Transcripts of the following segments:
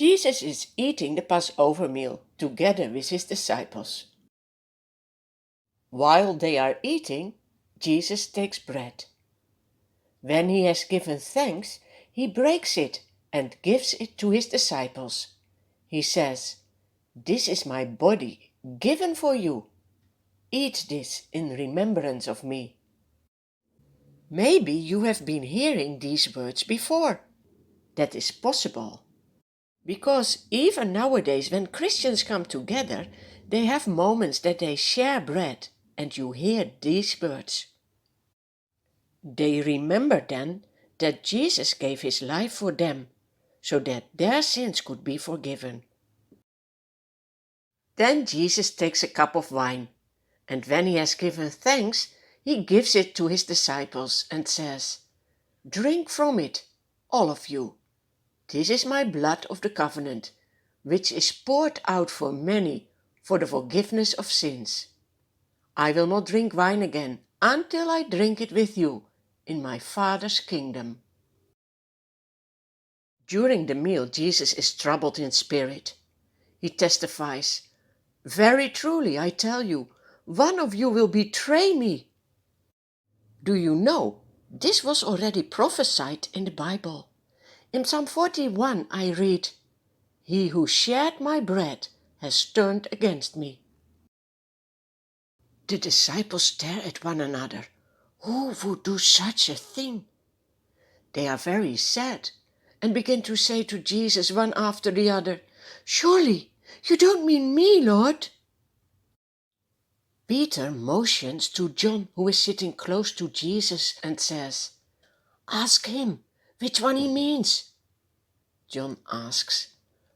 Jesus is eating the Passover meal together with his disciples. While they are eating, Jesus takes bread. When he has given thanks, he breaks it and gives it to his disciples. He says, "This is my body given for you. Eat this in remembrance of me." Maybe you have been hearing these words before. That is possible, because even nowadays when Christians come together, they have moments that they share bread and you hear these words. They remember then that Jesus gave his life for them, so that their sins could be forgiven. Then Jesus takes a cup of wine, and when he has given thanks, he gives it to his disciples and says, "Drink from it, all of you. This is my blood of the covenant, which is poured out for many for the forgiveness of sins. I will not drink wine again until I drink it with you in my Father's kingdom." During the meal, Jesus is troubled in spirit. He testifies, "Very truly, I tell you, one of you will betray me." Do you know, this was already prophesied in the Bible. In Psalm 41 I read, "He who shared my bread has turned against me." The disciples stare at one another. Who would do such a thing? They are very sad and begin to say to Jesus one after the other, "Surely you don't mean me, Lord?" Peter motions to John, who is sitting close to Jesus, and says, "Ask him which one he means." John asks,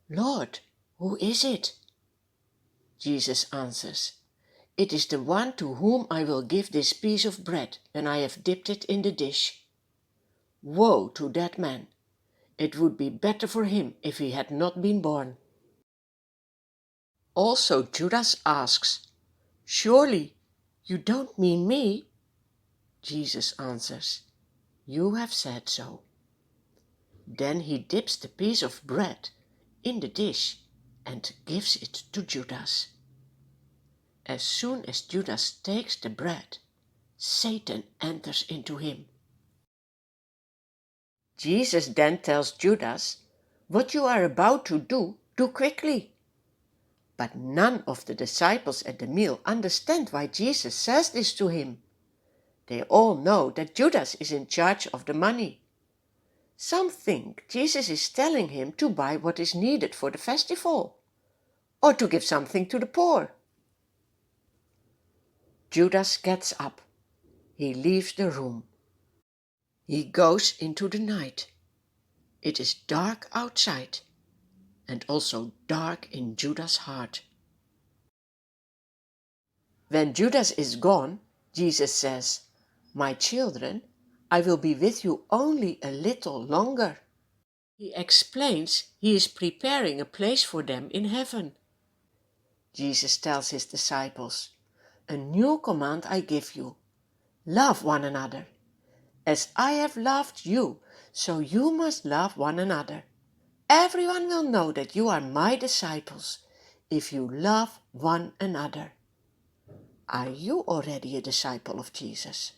"Lord, who is it?" Jesus answers, "It is the one to whom I will give this piece of bread when I have dipped it in the dish." Woe to that man! It would be better for him if he had not been born. Also Judas asks, "Surely you don't mean me?" Jesus answers, "You have said so." Then he dips the piece of bread in the dish and gives it to Judas. As soon as Judas takes the bread, Satan enters into him. Jesus then tells Judas, "What you are about to do, do quickly." But none of the disciples at the meal understand why Jesus says this to him. They all know that Judas is in charge of the money. Some think Jesus is telling him to buy what is needed for the festival, or to give something to the poor. Judas gets up. He leaves the room. He goes into the night. It is dark outside, and also dark in Judas' heart. When Judas is gone, Jesus says, "My children, I will be with you only a little longer." He explains he is preparing a place for them in heaven. Jesus tells his disciples, "A new command I give you. Love one another. As I have loved you, so you must love one another. Everyone will know that you are my disciples if you love one another." Are you already a disciple of Jesus?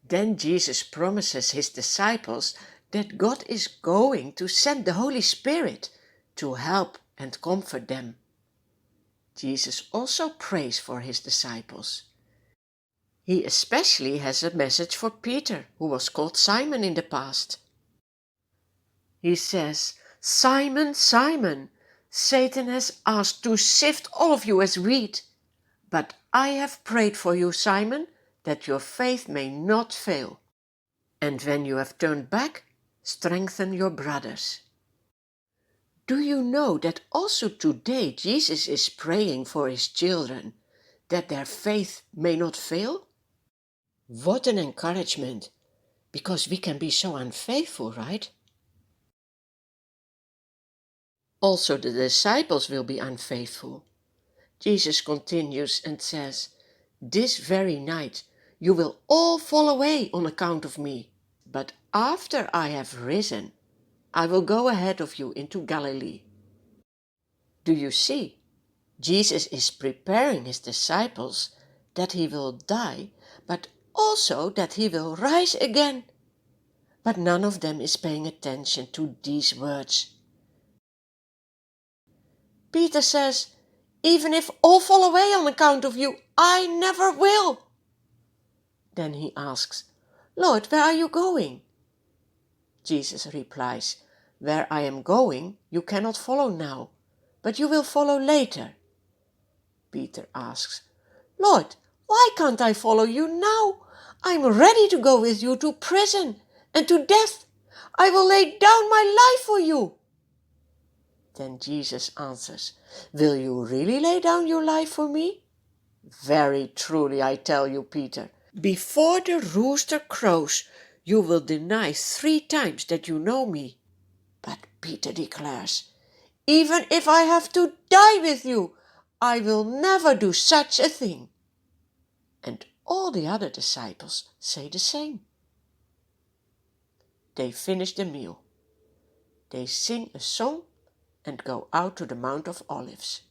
Then Jesus promises his disciples that God is going to send the Holy Spirit to help and comfort them. Jesus also prays for his disciples. He especially has a message for Peter, who was called Simon in the past. He says, "Simon, Simon, Satan has asked to sift all of you as wheat, but I have prayed for you, Simon, that your faith may not fail. And when you have turned back, strengthen your brothers." Do you know that also today Jesus is praying for his children, that their faith may not fail? What an encouragement, because we can be so unfaithful, right? Also the disciples will be unfaithful. Jesus continues and says, "This very night you will all fall away on account of me, but after I have risen, I will go ahead of you into Galilee." Do you see? Jesus is preparing his disciples that he will die, but also that he will rise again. But none of them is paying attention to these words. Peter says, "Even if all fall away on account of you, I never will." Then he asks, "Lord, where are you going?" Jesus replies, "Where I am going, you cannot follow now, but you will follow later." Peter asks, "Lord, why can't I follow you now? I'm ready to go with you to prison and to death. I will lay down my life for you." Then Jesus answers, "Will you really lay down your life for me? Very truly I tell you, Peter, before the rooster crows, you will deny 3 times that you know me." But Peter declares, "Even if I have to die with you, I will never do such a thing." And all the other disciples say the same. They finish the meal. They sing a song and go out to the Mount of Olives.